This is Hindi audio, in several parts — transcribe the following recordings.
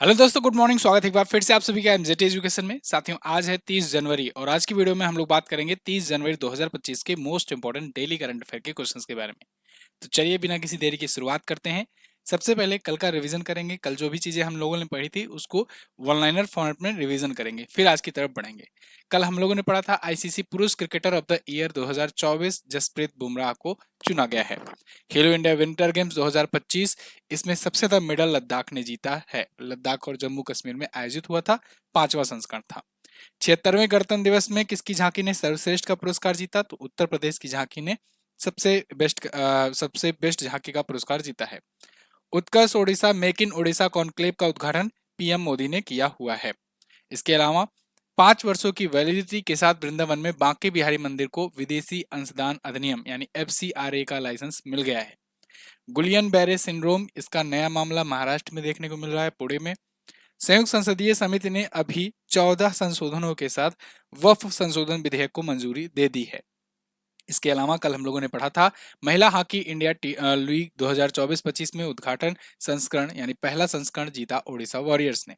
हेलो दोस्तों, गुड मॉर्निंग। स्वागत है एक बार फिर से आप सभी का एमजेटी एजुकेशन में। साथियों, आज है 30 जनवरी और आज की वीडियो में हम लोग बात करेंगे 30 जनवरी 2025 के most important daily current affair के क्वेश्चंस के बारे में। तो चलिए बिना किसी देरी की शुरुआत करते हैं। सबसे पहले कल का रिवीजन करेंगे। कल जो भी चीजें हम लोगों ने पढ़ी थी उसको वन लाइनर फॉर्मेट में रिवीजन करेंगे, फिर आज की तरफ बढ़ेंगे। कल हम लोगों ने पढ़ा था आईसीसी पुरुष cricketer of the year 2024 Jasprit Bumrah को चुना गया है। खेलो इंडिया विंटर गेम्स 2025, इसमें सबसे ज्यादा मेडल लद्दाख ने जीता है। लद्दाख और जम्मू कश्मीर में आयोजित हुआ था, 5वां संस्करण था। 76वें गणतंत्र दिवस में किसकी झांकी ने सर्वश्रेष्ठ का पुरस्कार जीता? तो उत्तर प्रदेश की झांकी ने सबसे बेस्ट झांकी का पुरस्कार जीता है। Utkarsh Odisha make in Odisha conclave का उद्घाटन पीएम मोदी ने किया हुआ है। इसके अलावा 5 वर्षों की वैलिडिटी के साथ वृंदावन में बांके बिहारी मंदिर को विदेशी अंशदान अधिनियम यानी एफसीआरए का लाइसेंस मिल गया है। गुलियन बैरे सिंड्रोम, इसका नया मामला महाराष्ट्र में देखने को मिल रहा है, पुणे में। संयुक्त संसदीय समिति ने अभी 14 संशोधनों के साथ वक्फ संशोधन विधेयक को मंजूरी दे दी है। इसके अलावा कल हम लोगों ने पढ़ा था महिला हॉकी इंडिया लीग 2024-25 में उद्घाटन संस्करण यानी पहला संस्करण जीता ओडिशा वॉरियर्स ने।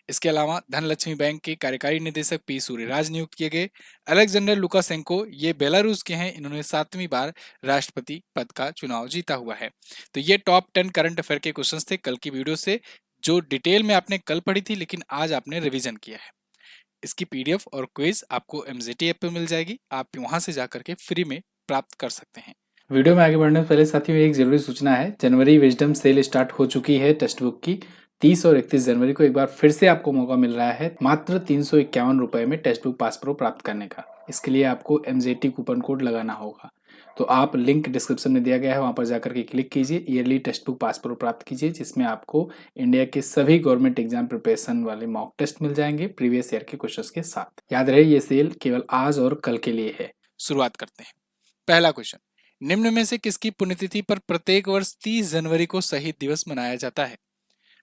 इसके अलावा धनलक्ष्मी बैंक के कार्यकारी निदेशक पी सूर्यराज नियुक्त किए गए। अलेक्जेंडर लुकासेंको, ये बेलारूस के हैं, इन्होंने 7वीं बार राष्ट्रपति पद का चुनाव जीता हुआ है। तो ये टॉप 10 करंट अफेयर के क्वेश्चंस थे कल की वीडियो से, जो डिटेल में आपने कल पढ़ी थी लेकिन आज आपने रिवीजन किया है। इसकी पीडीएफ और क्विज आपको एमजेटी ऐप पे मिल जाएगी, आप वहां से जाकर के फ्री में प्राप्त कर सकते हैं। वीडियो में आगे बढ़ने से पहले साथियों एक जरूरी सूचना है, जनवरी विजडम सेल स्टार्ट हो चुकी है टेक्स्ट बुक की। 30 और 31 जनवरी को एक बार फिर से आपको मौका मिल रहा है मात्र 351 रुपए में टेक्स्ट बुक पास प्रो प्राप्त करने का। इसके लिए आपको एमजेटी कूपन कोड लगाना होगा, तो आप लिंक डिस्क्रिप्शन में दिया गया है, वहां पर जाकर के क्लिक कीजिए, yearly text book pass pro प्राप्त कीजिए, जिसमें आपको इंडिया के सभी गवर्नमेंट एग्जाम प्रिपरेशन वाले मॉक टेस्ट मिल जाएंगे प्रीवियस ईयर के क्वेश्चंस के साथ। याद रहे ये सेल केवल आज और कल के लिए है। शुरुआत करते हैं। पहला क्वेश्चन, निम्न में से किसकी पुण्यतिथि पर प्रत्येक वर्ष 30 जनवरी को शहीद दिवस मनाया जाता है?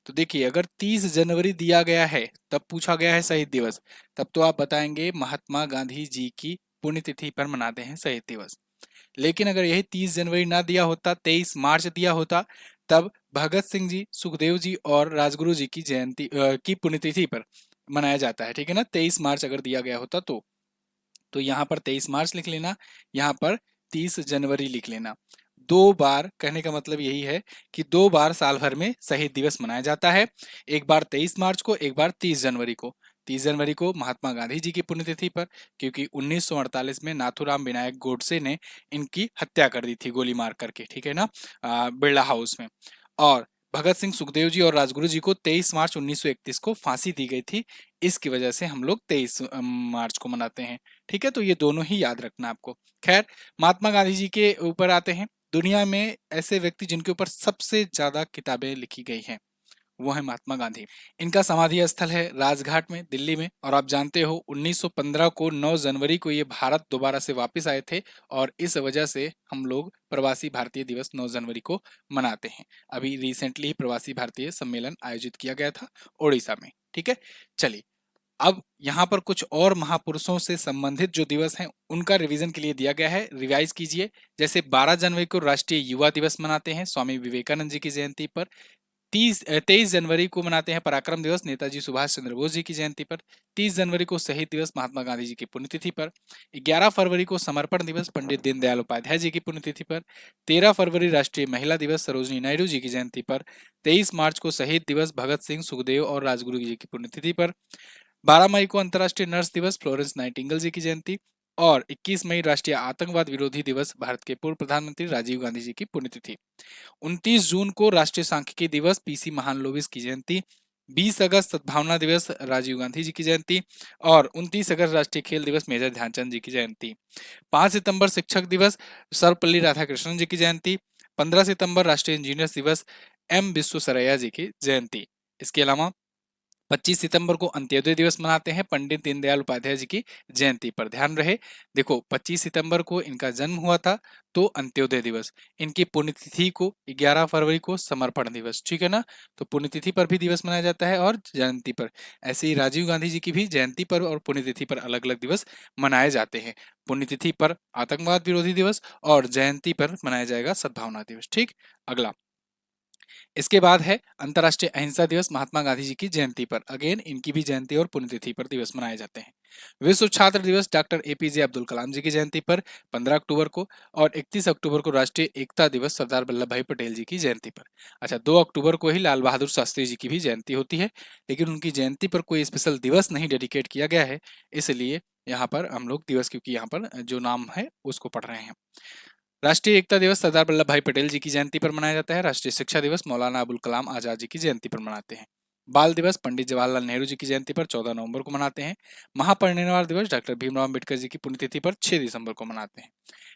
तो देखिए, अगर 30 जनवरी दिया गया है तब पूछा गया है शहीद दिवस, तब तो आप बताएंगे महात्मा गांधी जी की पुण्यतिथि पर मनाते हैं शहीद दिवस। लेकिन अगर यही 30 जनवरी ना दिया होता, 23 मार्च दिया होता, तब भगत सिंह जी, सुखदेव जी और राजगुरु जी की जयंती की पुण्यतिथि पर मनाया जाता है। ठीक है ना, 23 मार्च अगर दिया गया होता तो यहाँ पर 23 मार्च लिख लेना, यहाँ पर 30 जनवरी लिख लेना। 2 बार कहने का मतलब यही है कि 2 बार साल भर में शहीद दिवस मनाया जाता है, एक बार 23 मार्च को, एक बार 30 जनवरी को। 30 जनवरी को महात्मा गांधी जी की पुण्यतिथि पर, क्योंकि 1948 में नाथूराम विनायक गोडसे ने इनकी हत्या कर दी थी गोली मार करके, ठीक है ना, बिरला हाउस में। और भगत सिंह, सुखदेव जी और राजगुरु जी को 23 मार्च 1931 को फांसी दी गई थी, इसकी वजह से हम लोग 23 मार्च को मनाते हैं। ठीक है, तो ये दोनों ही याद रखना आपको। खैर, महात्मा गांधी जी के ऊपर आते हैं। दुनिया में ऐसे व्यक्ति जिनके ऊपर सबसे ज्यादा किताबें लिखी गई हैं, वो है महात्मा गांधी। इनका समाधि स्थल है राजघाट में, दिल्ली में। और आप जानते हो 1915 को 9 जनवरी को ये भारत दोबारा से वापस आए थे, और इस वजह से हम लोग प्रवासी भारतीय दिवस 9 जनवरी को मनाते हैं। अभी रिसेंटली ही प्रवासी भारतीय सम्मेलन आयोजित किया गया था ओडिशा में। ठीक है, चलिए अब यहाँ पर कुछ और महापुरुषों से संबंधित जो दिवस हैं उनका रिवीजन के लिए दिया गया है, रिवाइज कीजिए। जैसे 12 जनवरी को राष्ट्रीय युवा दिवस मनाते हैं स्वामी विवेकानंद जी की जयंती पर। 23 जनवरी को मनाते हैं पराक्रम दिवस नेताजी सुभाष चंद्र बोस जी की जयंती पर। 30 जनवरी को शहीद दिवस महात्मा गांधी जी की पुण्यतिथि पर। 11 फरवरी को समर्पण दिवस पंडित दीनदयाल उपाध्याय जी की पुण्यतिथि पर। 13 फरवरी राष्ट्रीय महिला दिवस सरोजिनी नायडू जी की जयंती पर। 23 मार्च को शहीद दिवस भगत सिंह, सुखदेव और राजगुरु जी की पुण्यतिथि पर। 12 मई को अंतर्राष्ट्रीय नर्स दिवस फ्लोरेंस नाइटिंगेल जी की जयंती। और 21 मई राष्ट्रीय आतंकवाद विरोधी दिवस भारत के पूर्व प्रधानमंत्री राजीव गांधी जी की पुण्यतिथि। 29 जून को राष्ट्रीय सांख्यिकी दिवस पीसी महालनोबिस की जयंती। 20 अगस्त सद्भावना दिवस राजीव गांधी जी की जयंती। और 29 अगस्त राष्ट्रीय खेल दिवस मेजर ध्यानचंद जी की जयंती। 5 सितंबर शिक्षक दिवस सर्वपल्ली राधाकृष्णन जी की जयंती। 15 सितंबर राष्ट्रीय इंजीनियर्स दिवस एम विश्वेश्वरैया जी की जयंती। इसके अलावा 25 सितंबर को अंत्योदय दिवस मनाते हैं पंडित दीनदयाल उपाध्याय जी की जयंती पर। ध्यान रहे, देखो 25 सितंबर को इनका जन्म हुआ था तो अंत्योदय दिवस, इनकी पुण्यतिथि को 11 फरवरी को समर्पण दिवस। ठीक है ना, तो पुण्यतिथि पर भी दिवस मनाया जाता है और जयंती पर। ऐसे ही राजीव गांधी जी की भी जयंती पर और पुण्यतिथि पर अलग अलग दिवस मनाए जाते हैं। पुण्यतिथि पर आतंकवाद विरोधी दिवस और जयंती पर मनाया जाएगा सद्भावना दिवस। ठीक, अगला इसके बाद है अंतर्राष्ट्रीय अहिंसा दिवस, महात्मा गांधी जी की जयंती पर, अगेन इनकी भी जयंती और पुण्यतिथि पर दिवस मनाए जाते हैं। विश्व छात्र दिवस डॉक्टर एपीजे अब्दुल कलाम जी की जयंती पर 15 अक्टूबर को, और 31 अक्टूबर को राष्ट्रीय एकता दिवस सरदार वल्लभ भाई पटेल जी की जयंती पर। अच्छा, 2 अक्टूबर को ही लाल बहादुर शास्त्री जी की भी जयंती होती है, लेकिन उनकी जयंती पर कोई स्पेशल दिवस नहीं डेडिकेट किया गया है, इसलिए यहाँ पर हम लोग दिवस, क्योंकि यहाँ पर जो नाम है उसको पढ़ रहे हैं। राष्ट्रीय एकता दिवस सरदार वल्लभ भाई पटेल जी की जयंती पर मनाया जाता है। राष्ट्रीय शिक्षा दिवस मौलाना अबुल कलाम आजाद जी की जयंती पर मनाते हैं। बाल दिवस पंडित जवाहरलाल नेहरू जी की जयंती पर 14 नवंबर को मनाते हैं। महापरिनिर्वाण दिवस डॉक्टर भीमराव अम्बेडकर जी की पुण्यतिथि पर 6 दिसंबर को मनाते हैं।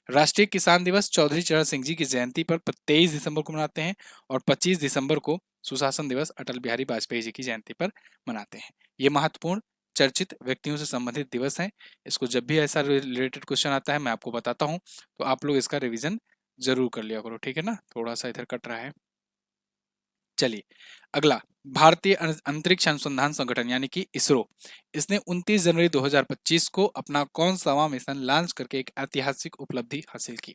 राष्ट्रीय किसान दिवस चौधरी चरण सिंह जी की जयंती पर 23 दिसंबर को मनाते हैं, और 25 दिसंबर को सुशासन दिवस अटल बिहारी वाजपेयी जी की जयंती पर मनाते हैं। ये महत्वपूर्ण चर्चित व्यक्तियों से संबंधित दिवस हैं। इसको जब भी ऐसा रिलेटेड क्वेश्चन आता है मैं आपको बताता हूँ, तो आप लोग इसका रिवीजन जरूर कर लिया करो, ठीक है ना। थोड़ा सा इधर कट रहा है। चलिए अगला, भारतीय अंतरिक्ष अनुसंधान संगठन यानी कि इसरो, इसने 29 जनवरी 2025 को अपना कौन सावा मिशन लॉन्च करके एक ऐतिहासिक उपलब्धि हासिल की।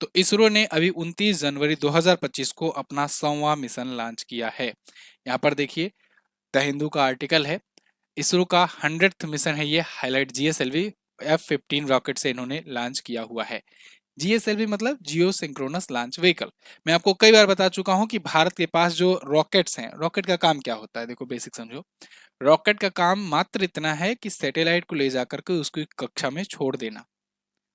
तो इसरो ने अभी 29 जनवरी 2025 को अपना 100वां मिशन लॉन्च किया है। यहाँ पर देखिए द हिंदू का आर्टिकल है, इसरो का 100th मिशन है ये, हाईलाइट जीएसएलवी F-15 रॉकेट से इन्होंने लॉन्च किया हुआ है। जीएसएलवी मतलब जियो सिंक्रोनस लॉन्च व्हीकल। मैं आपको कई बार बता चुका हूं कि भारत के पास जो रॉकेट्स हैं, रॉकेट का काम क्या होता है, देखो बेसिक समझो। रॉकेट का काम मात्र इतना है कि सैटेलाइट को ले जाकर के उसको कक्षा में छोड़ देना।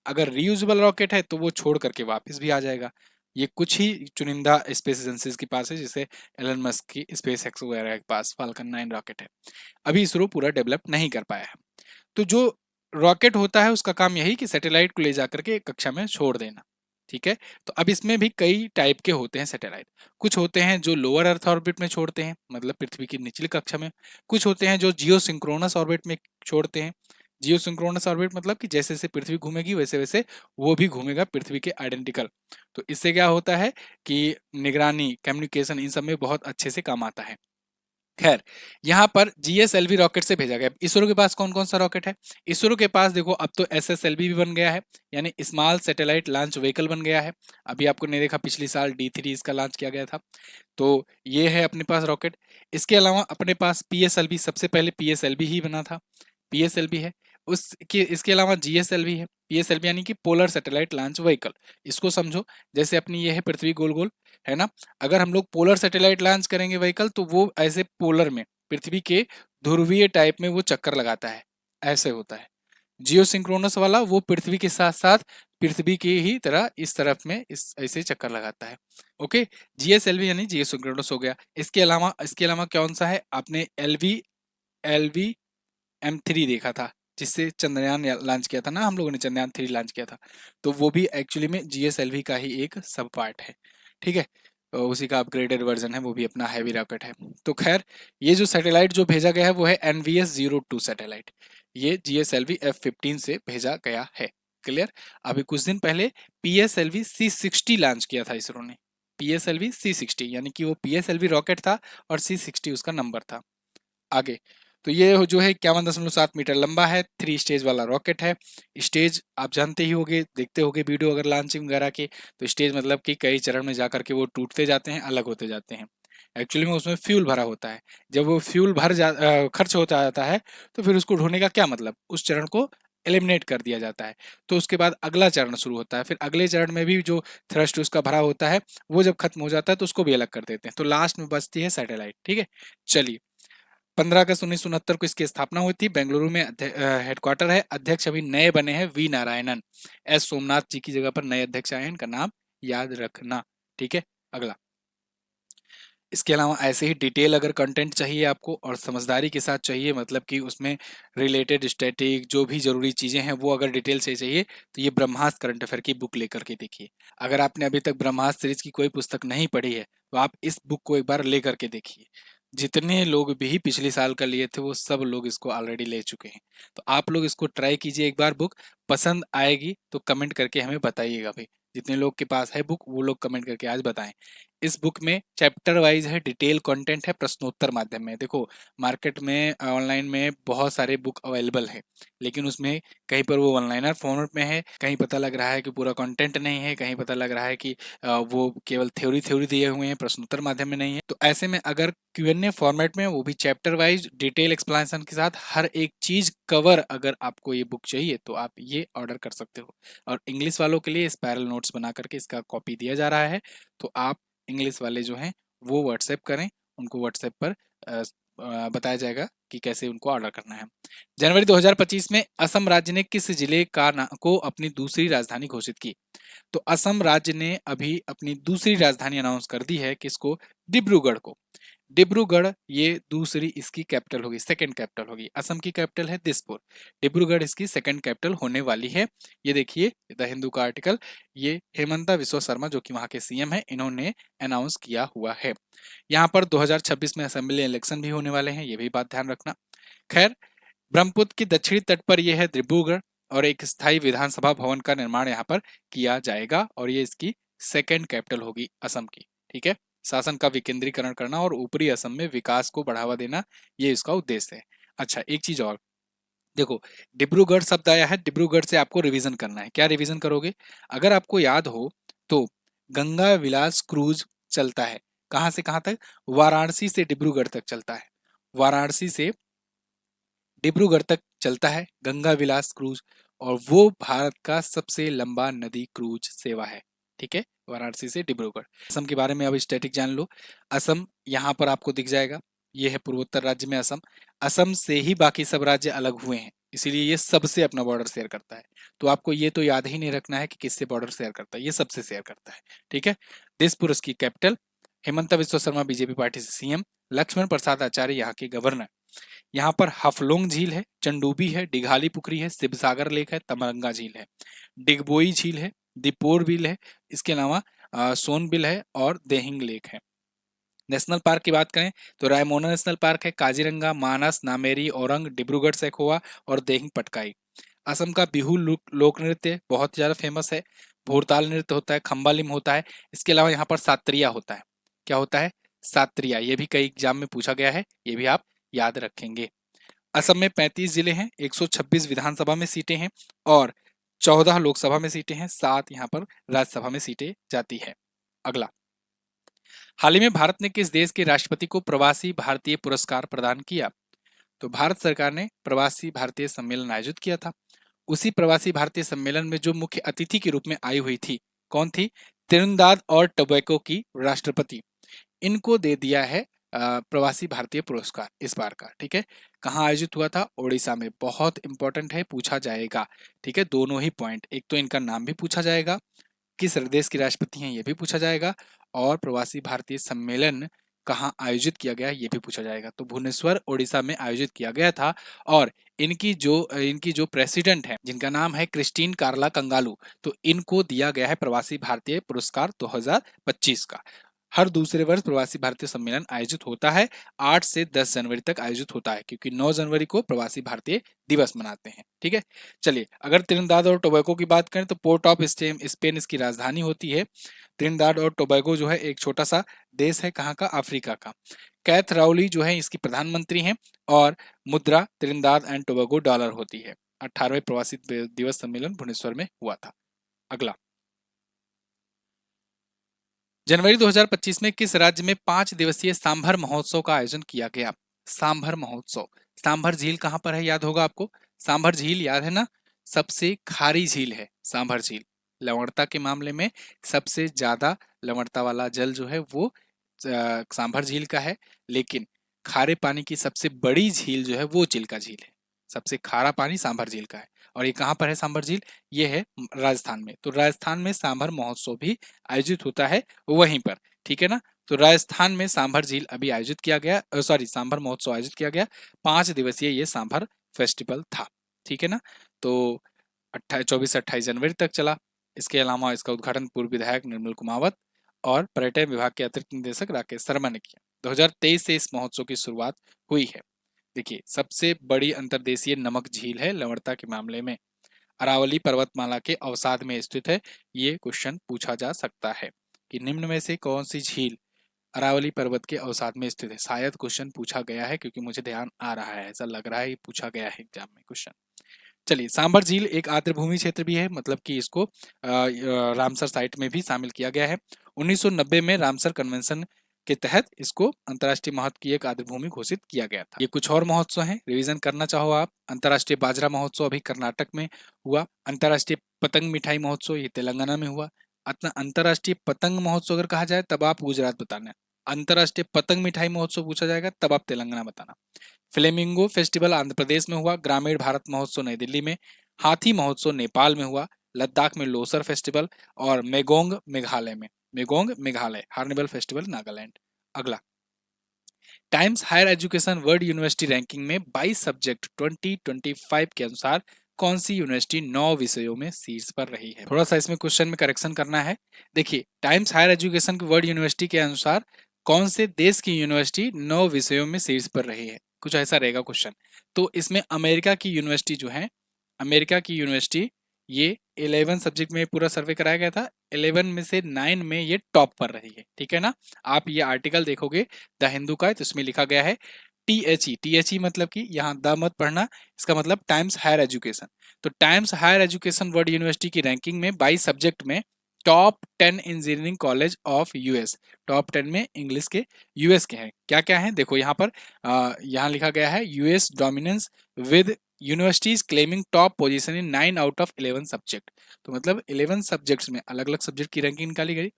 अगर रीयूजेबल रॉकेट है तो वो छोड़ करके वापस भी आ जाएगा। ये कुछ ही चुनिंदा स्पेस एजेंसीज के पास है, जैसे एलन मस्क की स्पेस एक्स वगैरह के पास फाल्कन 9 रॉकेट है। अभी इसरो पूरा डेवलप नहीं कर पाया है। तो जो रॉकेट होता है उसका काम यही कि सैटेलाइट को ले जाकर के कक्षा में छोड़ देना, ठीक है। तो अब इसमें भी कई टाइप के होते हैं सैटेलाइट। कुछ होते हैं जो लोअर अर्थ ऑर्बिट में छोड़ते हैं, मतलब पृथ्वी की निचली कक्षा में। कुछ होते हैं जो जियो सिंक्रोनस ऑर्बिट में छोड़ते हैं। जियो सिंक्रोनस ऑर्बिट मतलब कि जैसे जैसे पृथ्वी घूमेगी वैसे वैसे वो भी घूमेगा पृथ्वी के आइडेंटिकल। तो इससे क्या होता है कि निगरानी, कम्युनिकेशन, इन सब में बहुत अच्छे से काम आता है। खैर, यहाँ पर जीएसएलवी रॉकेट से भेजा गया। इसरो के पास कौन कौन सा रॉकेट है? इसरो के पास देखो अब तो एसएसएलवी भी बन गया है, यानी स्मॉल सैटेलाइट लॉन्च व्हीकल बन गया है। अभी आपको नहीं देखा, पिछली साल D3 इसका लॉन्च किया गया था। तो ये है अपने पास रॉकेट। इसके अलावा अपने पास पीएसएलवी, सबसे पहले पीएसएलवी ही बना था, पीएसएलवी है। उसके इसके अलावा जीएसएलवी है। पीएसएलवी यानी कि पोलर सैटेलाइट लॉन्च व्हीकल। इसको समझो जैसे अपनी ये है पृथ्वी गोल गोल, है ना। अगर हम लोग पोलर सैटेलाइट लॉन्च करेंगे व्हीकल, तो वो ऐसे पोलर में, पृथ्वी के ध्रुवीय टाइप में वो चक्कर लगाता है, ऐसे होता है। जियो सिंक्रोनस वाला वो पृथ्वी के साथ साथ पृथ्वी की ही तरह इस तरफ में इस ऐसे चक्कर लगाता है। ओके, जीएसएलवी यानी जियो सिंक्रोनस हो गया। इसके अलावा कौन सा है, आपने एलवी एलवी M3 देखा था, जिससे चंद्रयान लॉन्च किया था ना, हम लोगों ने चंद्रयान 3 लॉन्च किया था। तो वो भी एक्चुअली में जीएसएलवी का ही एक सब पार्ट है, ठीक है। तो उसी का अपग्रेडेड वर्जन है, वो भी अपना हैवी रॉकेट है। तो खैर, ये जो सैटेलाइट जो भेजा गया है वो है NVS-02 सैटेलाइट। ये जीएसएलवी F-15 से भेजा गया है। क्लियर। अभी कुछ दिन पहले PSLV C-60 लॉन्च किया था इसरो ने। PSLV C-60 यानी कि वो PSLV रॉकेट था और C-60 उसका नंबर था। आगे, तो ये जो है 51.7 मीटर लंबा है, 3 स्टेज वाला रॉकेट है। स्टेज आप जानते ही होंगे, देखते होंगे वीडियो अगर लॉन्चिंग वगैरह की। तो स्टेज मतलब कि कई चरण में जाकर के वो टूटते जाते हैं, अलग होते जाते हैं। एक्चुअली में उसमें फ्यूल भरा होता है। जब वो फ्यूल खर्च होता जाता है, तो फिर उसको ढोने का क्या मतलब, उस चरण को एलिमिनेट कर दिया जाता है। तो उसके बाद अगला चरण शुरू होता है। फिर अगले चरण में भी जो थ्रस्ट उसका भरा होता है, वो जब खत्म हो जाता है तो उसको भी अलग कर देते हैं। तो लास्ट में बचती है सैटेलाइट, ठीक है। चलिए, 15 अगस्त 1969 को इसकी स्थापना हुई थी। बेंगलुरु में हेडक्वार्टर है। अध्यक्ष अभी नए बने हैं वी नारायणन। एस सोमनाथ जी की जगह पर नए अध्यक्ष आए हैं, इनका नाम याद रखना, ठीक है। अगला, इसके अलावा ऐसे ही डिटेल अगर कंटेंट चाहिए आपको और समझदारी के साथ चाहिए, मतलब कि उसमें रिलेटेड स्टैटिक जो भी जरूरी चीजें हैं वो अगर डिटेल से चाहिए, तो ये ब्रह्मास्त्र करंट अफेयर की बुक लेकर के देखिए। अगर आपने अभी तक ब्रह्मास्त्र सीरीज की कोई पुस्तक नहीं पढ़ी है, तो आप इस बुक को एक बार लेकर के देखिए। जितने लोग भी पिछले साल का लिए थे वो सब लोग इसको ऑलरेडी ले चुके हैं। तो आप लोग इसको ट्राई कीजिए एक बार, बुक पसंद आएगी तो कमेंट करके हमें बताइएगा भाई। जितने लोग के पास है बुक वो लोग कमेंट करके आज बताएं। इस बुक में चैप्टर वाइज है, डिटेल कंटेंट है, प्रश्नोत्तर माध्यम में। देखो मार्केट में ऑनलाइन में बहुत सारे बुक अवेलेबल है, लेकिन उसमें कहीं पर वो वन लाइनर फॉर्मेट में है, कहीं पता लग रहा है कि पूरा कंटेंट नहीं है, कहीं पता लग रहा है कि वो केवल थ्योरी थ्योरी दिए हुए हैं, प्रश्नोत्तर माध्यम में नहीं है। तो ऐसे में अगर Q&A फॉर्मेट में, वो भी चैप्टर वाइज डिटेल एक्सप्लेनेशन के साथ, हर एक चीज कवर अगर आपको ये बुक चाहिए तो आप ये ऑर्डर कर सकते हो। और इंग्लिश वालों के लिए स्पायरल नोट्स बना करके इसका कॉपी दिया जा रहा है, तो आप इंग्लिश वाले जो हैं वो व्हाट्सएप करें, उनको व्हाट्सएप पर बताया जाएगा कि कैसे उनको ऑर्डर करना है। जनवरी 2025 में असम राज्य ने किस जिले को अपनी दूसरी राजधानी घोषित की? तो असम राज्य ने अभी अपनी दूसरी राजधानी अनाउंस कर दी है, किसको? डिब्रूगढ़ को। डिब्रूगढ़ ये दूसरी इसकी कैपिटल होगी, सेकंड कैपिटल होगी। असम की कैपिटल है दिसपुर, डिब्रूगढ़ इसकी सेकंड कैपिटल होने वाली है। ये देखिए द हिंदू का आर्टिकल, ये हेमंता विश्व शर्मा जो कि वहां के सीएम है, इन्होंने अनाउंस किया हुआ है। यहाँ पर 2026 में असेंबली इलेक्शन भी होने वाले हैं, ये भी बात ध्यान रखना। खैर, ब्रह्मपुत्र की दक्षिणी तट पर यह है डिब्रूगढ़, और एक स्थायी विधानसभा भवन का निर्माण यहाँ पर किया जाएगा, और ये इसकी सेकेंड कैपिटल होगी असम की। ठीक है, शासन का विकेंद्रीकरण करना और ऊपरी असम में विकास को बढ़ावा देना, ये इसका उद्देश्य है। अच्छा, एक चीज और देखो, डिब्रूगढ़ शब्द आया है, डिब्रूगढ़ से आपको रिवीजन करना है। क्या रिवीजन करोगे? अगर आपको याद हो तो गंगा विलास क्रूज चलता है, कहां से कहां तक? वाराणसी से डिब्रूगढ़ तक चलता है। वाराणसी से डिब्रूगढ़ तक चलता है गंगा विलास क्रूज, और वो भारत का सबसे लंबा नदी क्रूज सेवा है। ठीक है, वाराणसी से डिब्रूगढ़। असम के बारे में अब स्टैटिक जान लो। असम यहाँ पर आपको दिख जाएगा, ये है पूर्वोत्तर राज्य में असम। असम से ही बाकी सब राज्य अलग हुए हैं, इसीलिए ये सबसे अपना बॉर्डर शेयर करता है। तो आपको ये तो याद ही नहीं रखना है कि किससे बॉर्डर शेयर करता है, ये सबसे शेयर करता है। ठीक है, दिसपुर इसकी कैपिटल। हेमंता विश्व शर्मा बीजेपी पार्टी से सीएम। लक्ष्मण प्रसाद आचार्य यहाँ के गवर्नर। यहाँ पर हफलोंग झील है, चंडूबी है, डिघाली पुखरी है, शिवसागर लेक है, तमरंगा झील है, डिगबोई झील है, दीपोर बिल है, इसके अलावा सोनबिल है और देहिंग लेक है। नेशनल पार्क की बात करें तो रायमोना नेशनल पार्क है, काजीरंगा, मानस, नामेरी, औरंग, डिब्रूगढ़ सैखोवा और देहिंग पटकाई। असम का बिहू लोक नृत्य बहुत ज्यादा फेमस है। भोरताल नृत्य होता है, खम्बालिम होता है, इसके अलावा यहाँ पर सात्रिया होता है। क्या होता है? सात्रिया। ये भी कई एग्जाम में पूछा गया है, ये भी आप याद रखेंगे। असम में 35 जिले हैं, 126 विधानसभा में सीटें हैं और 14 लोकसभा में सीटें हैं, 7 यहाँ पर राज्यसभा में सीटें जाती है। अगला, हाल ही में भारत ने किस देश के राष्ट्रपति को प्रवासी भारतीय पुरस्कार प्रदान किया? तो भारत सरकार ने प्रवासी भारतीय सम्मेलन आयोजित किया था। उसी प्रवासी भारतीय सम्मेलन में जो मुख्य अतिथि के रूप में आई हुई थी, कौन थी? त्रिनिदाद और टोबैको की राष्ट्रपति। इनको दे दिया है प्रवासी भारतीय पुरस्कार इस बार का। ठीक है, कहाँ आयोजित हुआ था? ओडिशा में। बहुत इंपॉर्टेंट है, पूछा जाएगा। ठीक है, दोनों ही पॉइंट, एक तो इनका नाम भी पूछा जाएगा, किस देश के राष्ट्रपति हैं ये भी पूछा जाएगा, और प्रवासी भारतीय सम्मेलन कहाँ आयोजित किया गया ये भी पूछा जाएगा। तो भुवनेश्वर ओडिशा में आयोजित किया गया था, और इनकी जो प्रेसिडेंट है, जिनका नाम है क्रिस्टीन कार्ला कंगालू, तो इनको दिया गया है प्रवासी भारतीय पुरस्कार 2025 का। हर दूसरे वर्ष प्रवासी भारतीय सम्मेलन आयोजित होता है, 8 से 10 जनवरी तक आयोजित होता है, क्योंकि 9 जनवरी को प्रवासी भारतीय दिवस मनाते हैं। ठीक है, चलिए, अगर त्रिनिदाद और टोबैगो की बात करें तो पोर्ट ऑफ स्पेन इसकी राजधानी होती है। त्रिनिदाद और टोबैगो जो है एक छोटा सा देश है, कहाँ का? अफ्रीका का। कैथ राउली जो है इसकी प्रधानमंत्री हैं, और मुद्रा त्रिनिदाद एंड टोबैगो डॉलर होती है। 18वें प्रवासी दिवस सम्मेलन भुवनेश्वर में हुआ था। अगला, जनवरी 2025 में किस राज्य में 5 दिवसीय सांभर महोत्सव का आयोजन किया गया? सांभर महोत्सव। सांभर झील कहां पर है, याद होगा आपको? सांभर झील याद है ना? सबसे खारी झील है सांभर झील। लवणता के मामले में सबसे ज्यादा लवणता वाला जल जो है वो सांभर झील का है, लेकिन खारे पानी की सबसे बड़ी झील जो है वो चिल्का झील है। सबसे खारा पानी सांभर झील का है। और ये कहाँ पर है सांभर झील? ये है राजस्थान में। तो राजस्थान में सांभर महोत्सव भी आयोजित होता है वहीं पर। ठीक है ना, तो राजस्थान में सांभर झील अभी आयोजित किया गया, सॉरी सांभर महोत्सव आयोजित किया गया। 5 दिवसीय ये सांभर फेस्टिवल था। ठीक है ना, तो 24 से 28 जनवरी तक चला। इसके अलावा इसका उद्घाटन पूर्व विधायक निर्मल कुमावत और पर्यटन विभाग के अतिरिक्त निदेशक राकेश शर्मा ने किया। 2023 से इस महोत्सव की शुरुआत हुई है। देखिए, सबसे बड़ी अंतर्देशीय नमक झील है लवणता के मामले में, अरावली पर्वतमाला के अवसाद में स्थित है। ये क्वेश्चन पूछा जा सकता है। कि निम्न में से कौन सी झील अरावली पर्वत के अवसाद में स्थित है। शायद क्वेश्चन पूछा गया है, क्योंकि मुझे ध्यान आ रहा है, ऐसा लग रहा है पूछा गया है एग्जाम में क्वेश्चन। चलिए, सांबर झील एक आर्द्रभूमि क्षेत्र भी है, मतलब कि इसको रामसर साइट में भी शामिल किया गया है। 1990 में रामसर कन्वेंशन के तहत इसको अंतर्राष्ट्रीय महत्व की एक आर्द्रभूमि घोषित किया गया था। ये कुछ और महोत्सव हैं, रिवीजन करना चाहो आप। अंतर्राष्ट्रीय बाजरा महोत्सव अभी कर्नाटक में हुआ। अंतर्राष्ट्रीय पतंग मिठाई महोत्सव ये तेलंगाना में हुआ। अंतर्राष्ट्रीय पतंग महोत्सव अगर कहा जाए तब आप गुजरात बताना। अंतर्राष्ट्रीय पतंग मिठाई महोत्सव पूछा जाएगा तब आप तेलंगाना बताना। फ्लेमिंगो फेस्टिवल आंध्र प्रदेश में हुआ। ग्रामीण भारत महोत्सव नई दिल्ली में। हाथी महोत्सव नेपाल में हुआ। लद्दाख में लोसर फेस्टिवल और मेगोंग मेघालय में। मेगोंग मेघालय। Hornbill festival Nagaland. अगला, Times Higher Education World University ranking में 22 सब्जेक्ट 2025 के अनुसार कौन सी यूनिवर्सिटी 9 विषयों में शीर्ष पर रही है। थोड़ा सा इसमें क्वेश्चन में करेक्शन करना है। देखिए, Times Higher Education World University के अनुसार कौन से देश की यूनिवर्सिटी 9 विषयों में शीर्ष पर रही है, कुछ ऐसा रहेगा क्वेश्चन। तो इसमें अमेरिका की यूनिवर्सिटी जो है, अमेरिका की यूनिवर्सिटी, ये 11 सब्जेक्ट में पूरा सर्वे कराया गया था। 11 में से 9 में ये टॉप पर रही है, ठीक है ना। आप ये आर्टिकल देखोगे द हिंदू का, तो इसमें लिखा गया है THE मतलब कि यहाँ द मत पढ़ना, इसका मतलब टाइम्स हायर एजुकेशन। तो Times Higher Education World University की रैंकिंग में 22 सब्जेक्ट में top 10 engineering college of US, top 10 में इंग्लिश के यूएस के हैं। क्या क्या है देखो यहाँ पर, यहाँ लिखा गया है US dominance with universities claiming top position in 9 out of 11 subject. तो मतलब 11 सब्जेक्ट्स में अलग अलग सब्जेक्ट की रैंकिंग निकाली गई।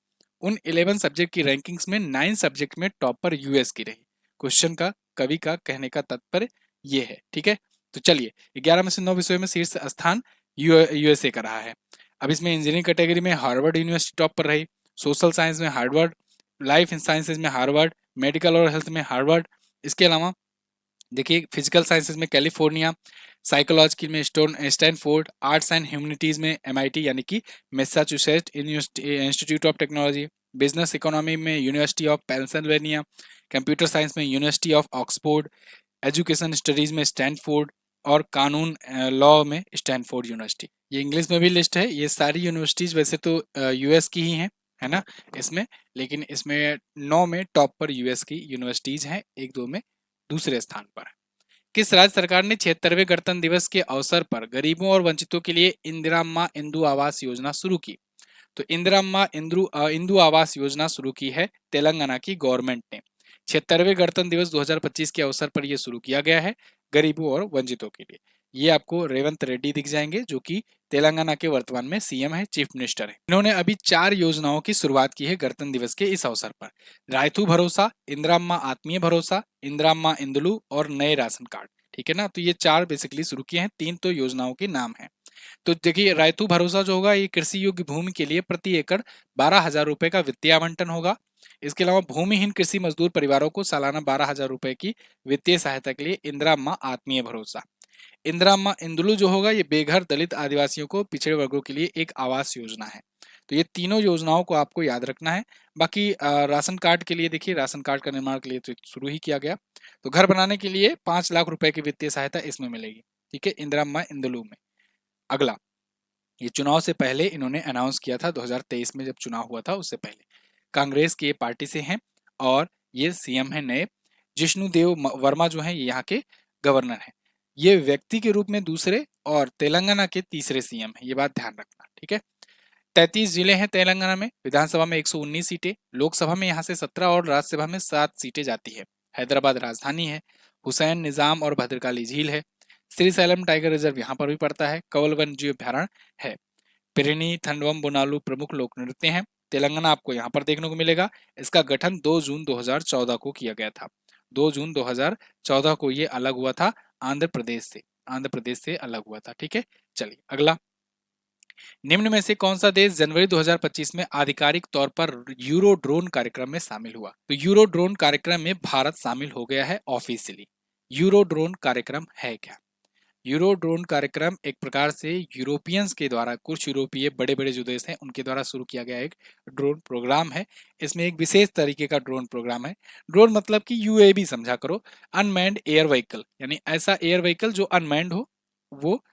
उन 11 सब्जेक्ट की रैंकिंग्स में 9 सब्जेक्ट में टॉप पर यूएस की रही। क्वेश्चन का, कवि का कहने का तात्पर्य ये है, ठीक है। तो चलिए, 11 में से 9 विषयों में शीर्ष स्थान यूएसए का रहा है। अब इसमें इंजीनियरिंग कैटेगरी में हार्वर्ड यूनिवर्सिटी टॉप पर रही। सोशल साइंस में हार्वर्ड, लाइफ साइंसेज में हार्वर्ड, मेडिकल और हेल्थ में हार्वर्ड। इसके अलावा देखिए, फिजिकल साइंसेज में कैलिफोर्निया, साइकोलॉजी में स्टैनफोर्ड, आर्ट्स एंड ह्यूमैनिटीज में MIT यानी कि Massachusetts Institute of Technology, business economy में University of Pennsylvania, computer science में University of Oxford, education studies में स्टैनफोर्ड और कानून लॉ में स्टैनफोर्ड यूनिवर्सिटी। ये इंग्लिश में भी लिस्ट है। ये सारी यूनिवर्सिटीज वैसे तो यूएस की ही हैं, है ना इसमें, लेकिन इसमें 9 में टॉप पर यूएस की यूनिवर्सिटीज हैं, 1-2 में दूसरे स्थान पर। किस राज्य सरकार ने 76वें गणतंत्र दिवस के अवसर पर गरीबों और वंचितों के लिए इंदिराम्मा इंदु आवास योजना शुरू की। तो इंदिराम्मा इंदु आवास योजना शुरू की है तेलंगाना की गवर्नमेंट ने। 76वें गणतंत्र दिवस 2025 के अवसर पर यह शुरू किया गया है गरीबों और वंचितों के लिए। ये आपको रेवंत रेड्डी दिख जाएंगे, जो कि तेलंगाना के वर्तमान में CM है, चीफ मिनिस्टर है। इन्होंने अभी 4 योजनाओं की शुरुआत की है गणतंत्र दिवस के इस अवसर पर। रायथू भरोसा, इंदिराम्मा आत्मीय भरोसा, इंदिराम्मा इंदुलू और नए राशन कार्ड, ठीक है ना। तो ये 4 बेसिकली शुरू किए हैं। 3 तो योजनाओं के नाम है। तो देखिए, रायतू भरोसा जो होगा, ये कृषि योग्य भूमि के लिए प्रति एकड़ 12,000 रुपए का वित्तीय आवंटन होगा। इसके अलावा भूमिहीन कृषि मजदूर परिवारों को सालाना 12,000 रुपए की वित्तीय सहायता के लिए इंदिराम्मा आत्मीय भरोसा। इंदिराम्मा इंदुलू जो होगा, ये बेघर दलित आदिवासियों को पिछड़े वर्गों के लिए एक आवास योजना है। तो ये तीनों योजनाओं को आपको याद रखना है। बाकी राशन कार्ड के लिए देखिए, राशन कार्ड का निर्माण के लिए तो शुरू ही किया गया। तो घर बनाने के लिए 5 लाख रुपए की वित्तीय सहायता इसमें मिलेगी, ठीक है, इंदिराम्मा इंदुलू में। अगला, ये चुनाव से पहले इन्होंने अनाउंस किया था, 2023 में जब चुनाव हुआ था उससे पहले। कांग्रेस की पार्टी से हैं और ये CM है नए। जिष्णुदेव वर्मा जो है, ये यहाँ के गवर्नर हैं। ये व्यक्ति के रूप में दूसरे और तेलंगाना के तीसरे CM है, ये बात ध्यान रखना, ठीक है। 33 जिले हैं तेलंगाना में। विधानसभा में 119 सीटें, लोकसभा में यहाँ से 17 और राज्यसभा में 7 सीटें जाती है। हैदराबाद राजधानी है। हुसैन निजाम और भद्रकाली झील है। श्रीशैलम टाइगर रिजर्व यहाँ पर भी पड़ता है। कंवल वन्य जीव अभ्यारण्य है। पेरिनी, थंडवम, बोनालू प्रमुख लोक नृत्य हैं। तेलंगाना आपको यहाँ पर देखने को मिलेगा। इसका गठन 2 जून 2014 को किया गया था। 2 जून 2014 को ये अलग हुआ था आंध्र प्रदेश से। आंध्र प्रदेश से अलग हुआ था, ठीक है। चलिए अगला, निम्न में से कौन सा देश जनवरी 2025 में आधिकारिक तौर पर यूरो ड्रोन कार्यक्रम में शामिल हुआ। तो यूरो ड्रोन कार्यक्रम में भारत शामिल हो गया है ऑफिशियली। यूरो ड्रोन कार्यक्रम है क्या? यूरो ड्रोन कार्यक्रम एक प्रकार से यूरोपियंस के द्वारा, कुछ यूरोपीय बड़े बड़े जो देश हैं उनके द्वारा शुरू किया गया एक ड्रोन प्रोग्राम है। इसमें एक विशेष तरीके का ड्रोन प्रोग्राम है। ड्रोन मतलब कि UAV समझा करो, अनमैन्ड एयर व्हीकल, यानी ऐसा एयर व्हीकल जो अनमैन्ड हो, वो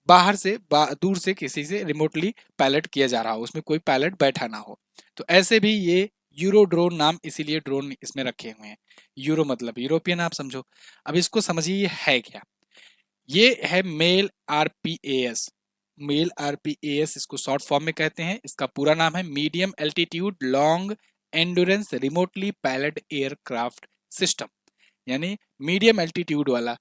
बाहर से दूर से किसी से रिमोटली पायलट किया जा रहा हो, उसमें कोई पायलट बैठा ना हो। तो ऐसे भी ये यूरो ड्रोन नाम इसीलिए ड्रोन इसमें रखे हुए हैं। यूरो मतलब यूरोपियन, आप समझो। अब इसको समझिए ये है क्या। ये है मेल आरपीएएस। मेल आरपीएएस इसको शॉर्ट फॉर्म में कहते हैं। इसका पूरा नाम है medium altitude long endurance remotely pilot aircraft system. यानी मीडियम एल्टीट्यूड वाला,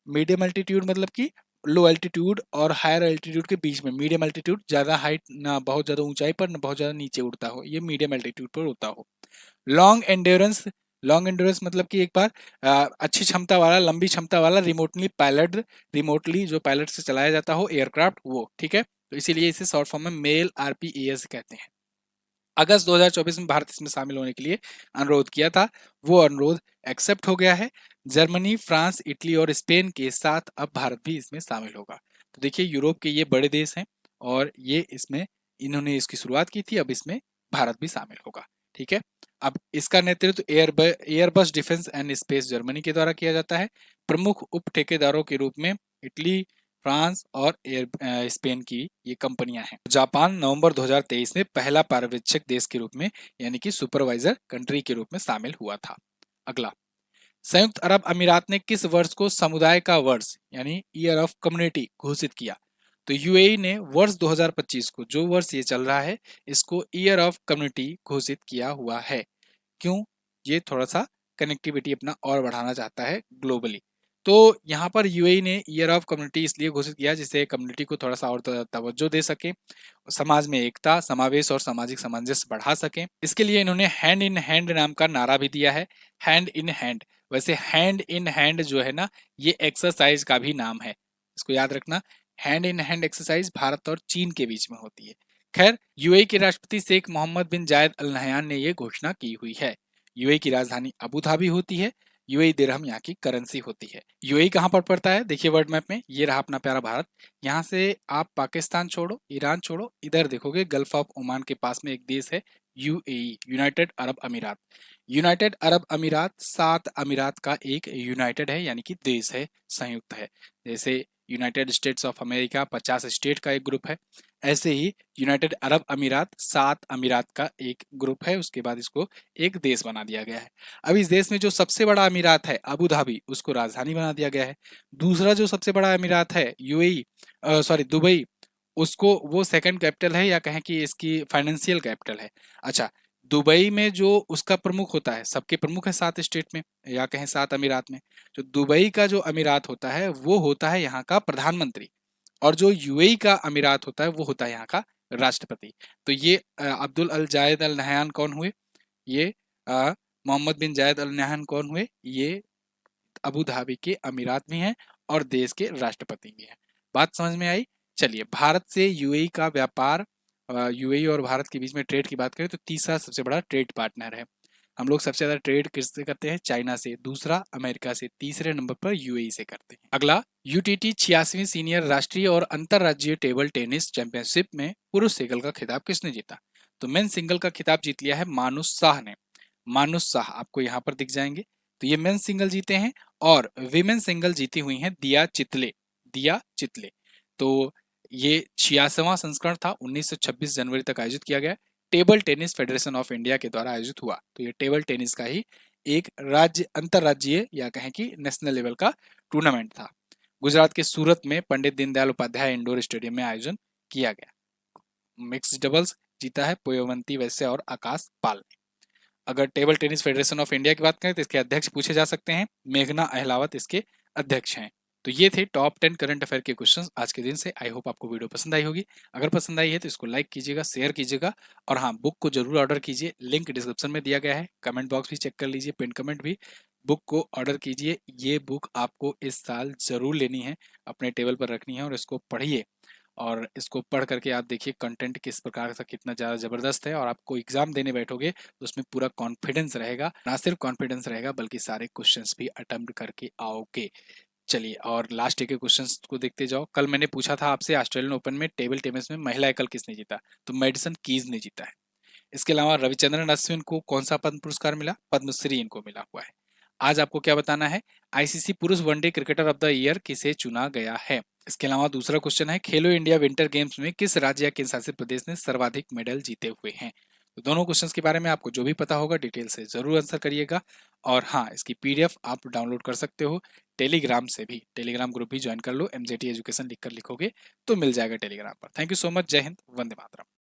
मीडियम एल्टीट्यूड मतलब कि लो एल्टीट्यूड और हायर एल्टीट्यूड के बीच में। मीडियम एल्टीट्यूड ज्यादा हाइट ना बहुत ज्यादा ऊंचाई पर ना बहुत ज्यादा नीचे उड़ता हो, ये मीडियम एल्टीट्यूड पर उड़ता हो। लॉन्ग एंड्योरेंस, लॉन्ग एंड्योरेंस मतलब कि एक बार अच्छी क्षमता वाला, लंबी क्षमता वाला रिमोटली पायलट, रिमोटली जो पायलट से चलाया जाता हो एयरक्राफ्ट, वो ठीक है। तो इसीलिए इसे शॉर्ट फॉर्म में मेल आरपीएएस कहते हैं। अगस्त 2024 में भारत इसमें शामिल होने के लिए अनुरोध किया था, वो अनुरोध एक्सेप्ट हो गया है। जर्मनी, फ्रांस, इटली और स्पेन के साथ अब भारत भी इसमें शामिल होगा। तो देखिए यूरोप के ये बड़े देश हैं और ये इसमें इन्होंने इसकी शुरुआत की थी, अब इसमें भारत भी शामिल होगा। ठीक है। अब इसका नेतृत्व Airbus defence and space Germany के द्वारा किया जाता है। प्रमुख उप ठेकेदारों के रूप में इटली, फ्रांस और स्पेन की ये कंपनियां हैं। जापान नवंबर 2023 में पहला पर्यवेक्षक देश के रूप में यानी कि सुपरवाइजर कंट्री के रूप में शामिल हुआ था। अगला, संयुक्त अरब अमीरात ने किस वर्ष को समुदाय का वर्ष यानी ईयर ऑफ कम्युनिटी घोषित किया? तो यूएई ने वर्ष 2025 को, जो वर्ष ये चल रहा है, इसको ईयर ऑफ कम्युनिटी घोषित किया हुआ है। क्यों? ये थोड़ा सा कनेक्टिविटी अपना और बढ़ाना चाहता है ग्लोबली। तो यहाँ पर यूएई ने ईयर ऑफ कम्युनिटी इसलिए घोषित किया जिससे कम्युनिटी को थोड़ा सा और तवज्जो दे सके, समाज में एकता, समावेश और सामाजिक सामंजस्य बढ़ा सके। इसके लिए इन्होंने हैंड इन हैंड नाम का नारा भी दिया है। हैंड इन हैंड, वैसे हैंड इन हैंड जो है ना, ये एक्सरसाइज का भी नाम है, इसको याद रखना। Hand in hand exercise Bharat और चीन के बीच में होती है। खैर, यूएई के राष्ट्रपति शेख मोहम्मद बिन जायद अल नहयान ने यह घोषणा की हुई है। यूएई की राजधानी अबू धाबी होती है। यूएई दिरहम यहाँ की करेंसी होती है। यूएई कहाँ पर पड़ता है? देखिए वर्ल्ड मैप में, ये रहा अपना प्यारा भारत। यहाँ से आप पाकिस्तान छोड़ो, ईरान छोड़ो, इधर देखोगे गल्फ ऑफ ओमान के पास में एक देश है यूएई, यूनाइटेड अरब अमीरात। यूनाइटेड अरब अमीरात 7 अमीरात का एक यूनाइटेड है, यानी कि देश है, संयुक्त है। जैसे United states of America 50 state का एक ग्रुप है, ऐसे ही यूनाइटेड अरब अमीरात 7 अमीरात का एक ग्रुप है। उसके बाद इसको एक देश बना दिया गया है। अब इस देश में जो सबसे बड़ा अमीरात है अबू धाबी, उसको राजधानी बना दिया गया है। दूसरा जो सबसे बड़ा अमीरात है यूएई, सॉरी दुबई, उसको वो सेकंड कैपिटल है, या कहें कि इसकी फाइनेंशियल कैपिटल है। अच्छा, दुबई में जो उसका प्रमुख होता है, सबके प्रमुख है 7 स्टेट में या कहें 7 अमीरात में, जो दुबई का जो अमीरात होता है वो होता है यहाँ का प्रधानमंत्री, और जो यूएई का अमीरात होता है वो होता है यहाँ का राष्ट्रपति। तो ये अब्दुल अल जायद अल नहयान कौन हुए? ये मोहम्मद बिन जायद अल नहयान कौन हुए? ये अबू धाबी के अमीरात भी हैं और देश के राष्ट्रपति भी हैं। बात समझ में आई? चलिए, भारत से यूएई का व्यापार, यूएई और भारत के बीच में ट्रेड की बात करें तो तीसरा सबसे बड़ा ट्रेड पार्टनर है। हम लोग सबसे ज्यादा ट्रेड किससे करते हैं? चाइना से, दूसरा अमेरिका से, तीसरे नंबर पर यूएई से करते हैं। अगला, यूटीटी 86वीं सीनियर राष्ट्रीय और अंतरराज्यीय टेबल टेनिस चैंपियनशिप में पुरुष सिंगल का खिताब किसने जीता? तो मेन सिंगल का खिताब जीत लिया है मानुष शाह ने। मानुष शाह आपको यहाँ पर दिख जाएंगे। तो ये मेन सिंगल जीते हैं, और विमेन सिंगल जीती हुई हैं दिया चितले। दिया चितले। तो ये 86वां संस्करण था, 1926 जनवरी तक आयोजित किया गया। Table tennis federation of India के द्वारा आयोजित हुआ। तो ये टेबल टेनिस का ही एक राज्य अंतरराज्यीय या कहें कि नेशनल लेवल का टूर्नामेंट था। गुजरात के सूरत में पंडित दीनदयाल उपाध्याय इंडोर स्टेडियम में आयोजन किया गया। मिक्स डबल्स जीता है पोयवंती वैश्य और आकाश पाल ने। अगर table tennis federation of India की बात करें तो इसके अध्यक्ष पूछे जा सकते हैं, मेघना अहलावत इसके अध्यक्ष हैं। तो ये थे टॉप 10 करंट अफेयर के क्वेश्चंस आज के दिन से। आई होप आपको वीडियो पसंद आई होगी। अगर पसंद आई है तो इसको लाइक कीजिएगा, शेयर कीजिएगा, और हाँ, बुक को जरूर ऑर्डर कीजिए। लिंक डिस्क्रिप्शन में दिया गया है, कमेंट बॉक्स भी चेक कर लीजिए, पिन कमेंट भी। बुक को ऑर्डर कीजिए। ये बुक आपको इस साल जरूर लेनी है, अपने टेबल पर रखनी है, और इसको पढ़िए। और इसको पढ़ करके आप देखिए कंटेंट किस प्रकार का कितना ज़्यादा ज़बरदस्त है, और आपको एग्जाम देने बैठोगे तो उसमें पूरा कॉन्फिडेंस रहेगा। ना सिर्फ कॉन्फिडेंस रहेगा बल्कि सारे क्वेश्चंस भी अटेम्प्ट करके आओगे। चलिए, और लास्ट डे के क्वेश्चंस को देखते जाओ। कल मैंने पूछा था आपसे ऑस्ट्रेलियन ओपन में टेबल टेनिस में महिला एकल किसने जीता? तो मेडिसन कीज ने जीता है। इसके अलावा रविचंद्रन अश्विन को कौन सा पद्म पुरस्कार मिला? पद्मश्री इनको मिला हुआ है। आज आपको क्या बताना है? आईसीसी पुरुष one day cricketer of the year किसे चुना गया है? इसके अलावा दूसरा क्वेश्चन है, खेलो इंडिया विंटर गेम्स में किस राज्य या केंद्र शासित प्रदेश ने सर्वाधिक मेडल जीते हुए हैं? तो दोनों क्वेश्चंस के बारे में आपको जो भी पता होगा डिटेल से जरूर आंसर करिएगा। और हाँ, इसकी पीडीएफ आप डाउनलोड कर सकते हो टेलीग्राम से भी। टेलीग्राम ग्रुप भी ज्वाइन कर लो, एमजेटी एजुकेशन लिखकर लिखोगे तो मिल जाएगा टेलीग्राम पर। Thank you so much. जय हिंद, वंदे मातरम।